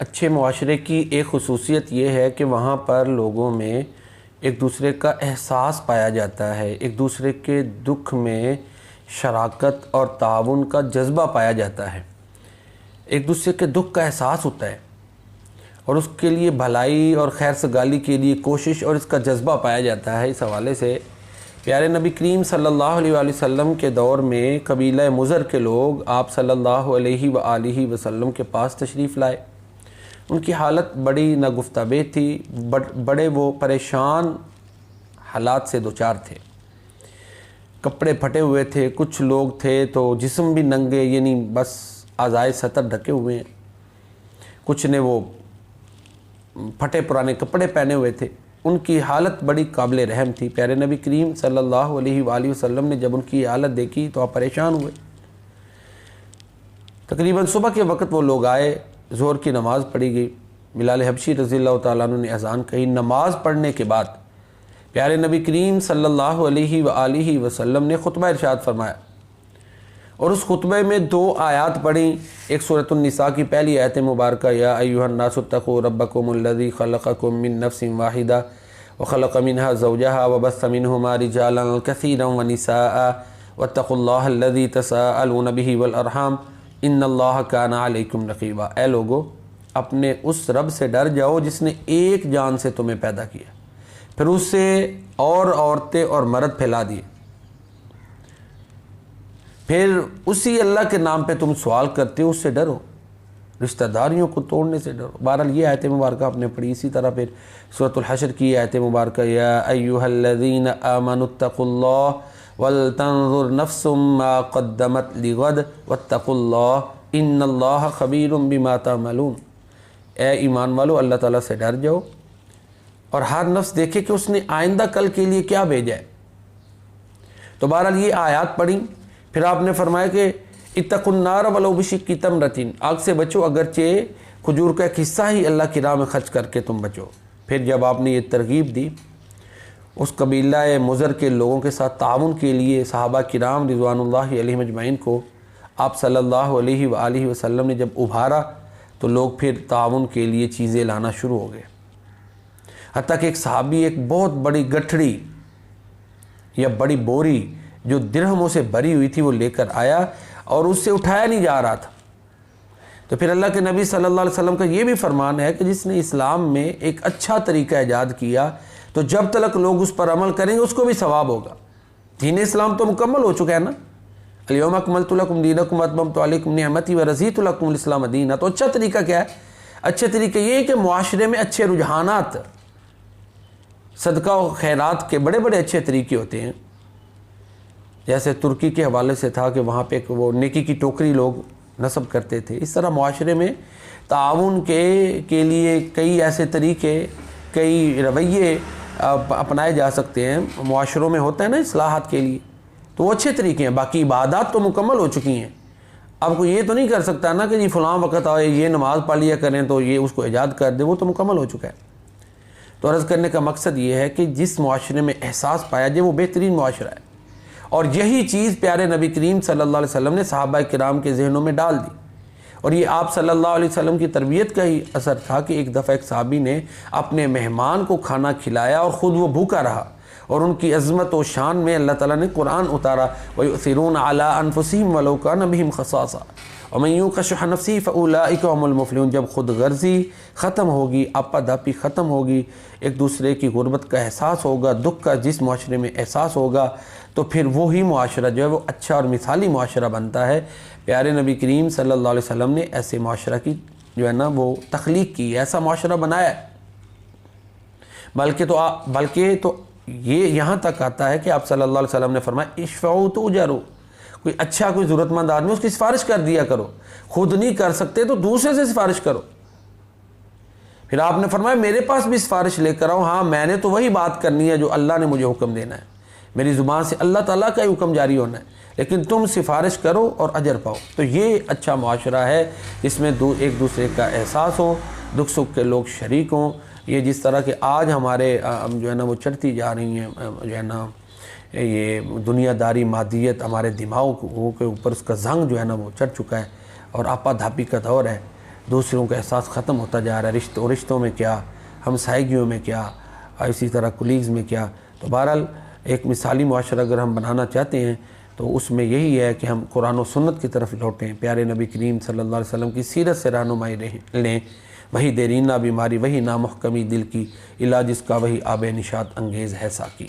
اچھے معاشرے کی ایک خصوصیت یہ ہے کہ وہاں پر لوگوں میں ایک دوسرے کا احساس پایا جاتا ہے، ایک دوسرے کے دکھ میں شراکت اور تعاون کا جذبہ پایا جاتا ہے، ایک دوسرے کے دکھ کا احساس ہوتا ہے اور اس کے لیے بھلائی اور خیر سگالی کے لیے کوشش اور اس کا جذبہ پایا جاتا ہے۔ اس حوالے سے پیارے نبی کریم صلی اللہ علیہ وآلہ وسلم کے دور میں قبیلہ مضر کے لوگ آپ صلی اللہ علیہ وآلہ وسلم کے پاس تشریف لائے۔ ان کی حالت بڑی ناگفتہ تھی، بڑے وہ پریشان حالات سے دوچار تھے، کپڑے پھٹے ہوئے تھے، کچھ لوگ تھے تو جسم بھی ننگے، یعنی بس اعضائے سطر ڈھکے ہوئے ہیں، کچھ نے وہ پھٹے پرانے کپڑے پہنے ہوئے تھے۔ ان کی حالت بڑی قابل رحم تھی۔ پیارے نبی کریم صلی اللہ علیہ وآلہ وسلم نے جب ان کی حالت دیکھی تو آپ پریشان ہوئے۔ تقریباً صبح کے وقت وہ لوگ آئے، ظہر کی نماز پڑھی گئی، بلال حبشی رضی اللہ تعالیٰ عنہ نے اذان کہی۔ نماز پڑھنے کے بعد پیارے نبی کریم صلی اللہ علیہ وآلہ وسلم نے خطبہ ارشاد فرمایا اور اس خطبے میں 2 آیات پڑھیں۔ ایک سورۃ النساء کی پہلی آیت مبارکہ، یا ایھا الناس اتقوا ربکم الذی خلقکم من نفس واحدہ وخلق منها زوجها وبث منهما رجالا كثيرا ونساء واتقوا اللہ الذی تساءلون به والارحام ان اللہ کان علیکم رقیبا۔ اے لوگو، اپنے اس رب سے ڈر جاؤ جس نے ایک جان سے تمہیں پیدا کیا، پھر اس سے اور عورتیں اور مرد پھیلا دیے، پھر اسی اللہ کے نام پہ تم سوال کرتے ہو، اس سے ڈرو، رشتہ داریوں کو توڑنے سے ڈرو۔ بہرحال یہ آیت مبارکہ آپ نے پڑھی۔ اسی طرح پھر سورۃ الحشر کی آیت مبارکہ، یا ایھا الذین آمنوا اتقوا اللہ وَلْتَنظُرْ نَفْسٌ مَا قَدَّمَتْ لِغَدٍ وَاتَّقُوا اللَّهَ إِنَّ اللَّهَ خَبِيرٌ بِمَا تَعْمَلُونَ۔ اے ایمان والو، اللہ تعالیٰ سے ڈر جاؤ اور ہر نفس دیکھے کہ اس نے آئندہ کل کے لیے کیا بھیجا ہے۔ تو بہرحال یہ آیات پڑھیں۔ پھر آپ نے فرمایا کہ اتقوا النار ولو بشق تمرۃ، آگ سے بچو اگرچہ کھجور کا ایک حصہ ہی اللہ کی راہ میں خرچ کر کے تم بچو۔ پھر جب آپ نے یہ ترغیب دی اس قبیلہ مضر کے لوگوں کے ساتھ تعاون کے لیے، صحابہ کرام رضوان اللہ علیہم اجمعین کو آپ صلی اللہ علیہ وآلہ وسلم نے جب ابھارا تو لوگ پھر تعاون کے لیے چیزیں لانا شروع ہو گئے، حتیٰ کہ ایک صحابی ایک بہت بڑی گٹھڑی یا بڑی بوری جو درہموں سے بھری ہوئی تھی وہ لے کر آیا اور اس سے اٹھایا نہیں جا رہا تھا۔ تو پھر اللہ کے نبی صلی اللہ علیہ وسلم کا یہ بھی فرمان ہے کہ جس نے اسلام میں ایک اچھا طریقہ ایجاد کیا تو جب تک لوگ اس پر عمل کریں گے اس کو بھی ثواب ہوگا۔ دین اسلام تو مکمل ہو چکا ہے نا، الیوم اکملت لکم دینکم واتممت علیکم نعمتی ورضیت لکم الاسلام دینا۔ تو اچھا طریقہ کیا ہے؟ اچھے طریقے یہ ہے کہ معاشرے میں اچھے رجحانات، صدقہ و خیرات کے بڑے بڑے اچھے طریقے ہوتے ہیں۔ جیسے ترکی کے حوالے سے تھا کہ وہاں پہ وہ نیکی کی ٹوکری لوگ نصب کرتے تھے۔ اس طرح معاشرے میں تعاون کے لیے کئی ایسے طریقے، کئی رویے اپنائے جا سکتے ہیں۔ معاشروں میں ہوتا ہے نا اصلاحات کے لیے، تو وہ اچھے طریقے ہیں۔ باقی عبادات تو مکمل ہو چکی ہیں۔ اب کوئی یہ تو نہیں کر سکتا نا کہ جی فلاں وقت آئے یہ نماز پڑھ لیا کریں تو یہ اس کو ایجاد کر دے، وہ تو مکمل ہو چکا ہے۔ تو عرض کرنے کا مقصد یہ ہے کہ جس معاشرے میں احساس پایا جائے وہ بہترین معاشرہ ہے، اور یہی چیز پیارے نبی کریم صلی اللہ علیہ وسلم نے صحابہ کرام کے ذہنوں میں ڈال دی، اور یہ آپ صلی اللہ علیہ وسلم کی تربیت کا ہی اثر تھا کہ ایک دفعہ ایک صحابی نے اپنے مہمان کو کھانا کھلایا اور خود وہ بھوکا رہا، اور ان کی عظمت و شان میں اللہ تعالیٰ نے قرآن اتارا، وَيُؤْثِرُونَ عَلَىٰ أَنفُسِهِمْ وَلَوْ كَانَ بِهِمْ خَصَاصَةٌ وَمَن يُوقَ شُحَّ نَفْسِهِ فَأُولَٰئِكَ هُمُ الْمُفْلِحُونَ۔ جب خود غرضی ختم ہوگی، آپا دھاپی ختم ہوگی، ایک دوسرے کی غربت کا احساس ہوگا، دکھ کا جس معاشرے میں احساس ہوگا، تو پھر وہی معاشرہ جو ہے وہ اچھا اور مثالی معاشرہ بنتا ہے۔ پیارے نبی کریم صلی اللہ علیہ وسلم نے ایسے معاشرہ کی جو ہے نا وہ تخلیق کی، ایسا معاشرہ بنایا ہے۔ بلکہ تو یہ یہاں تک آتا ہے کہ آپ صلی اللہ علیہ وسلم نے فرمایا اشفعوا تؤجروا، کوئی اچھا کوئی ضرورت مند آدمی اس کی سفارش کر دیا کرو، خود نہیں کر سکتے تو دوسرے سے سفارش کرو۔ پھر آپ نے فرمایا میرے پاس بھی سفارش لے کر آؤ، ہاں میں نے تو وہی بات کرنی ہے جو اللہ نے مجھے حکم دینا ہے، میری زبان سے اللہ تعالیٰ کا ہی حکم جاری ہونا ہے، لیکن تم سفارش کرو اور اجر پاؤ۔ تو یہ اچھا معاشرہ ہے جس میں ایک دوسرے کا احساس ہو، دکھ سکھ کے لوگ شریک ہوں۔ یہ جس طرح کہ آج ہمارے جو ہے نا وہ چڑھتی جا رہی ہیں، جو ہے نا یہ دنیا داری مادیت ہمارے دماغوں کے اوپر اس کا زنگ جو ہے نا وہ چڑھ چکا ہے اور آپا دھاپی کا دور ہے، دوسروں کا احساس ختم ہوتا جا رہا ہے، رشتوں میں کیا، ہمسائیگیوں میں کیا، اسی طرح کولیگز میں کیا۔ تو بہرحال ایک مثالی معاشرہ اگر ہم بنانا چاہتے ہیں تو اس میں یہی ہے کہ ہم قرآن و سنت کی طرف لوٹیں، پیارے نبی کریم صلی اللہ علیہ وسلم کی سیرت سے رہنمائی لیں، وہی دیرینہ بیماری، وہی نامحکمی دل کی، علاج اس کا وہی آب نشاط انگیز ہے ساقی۔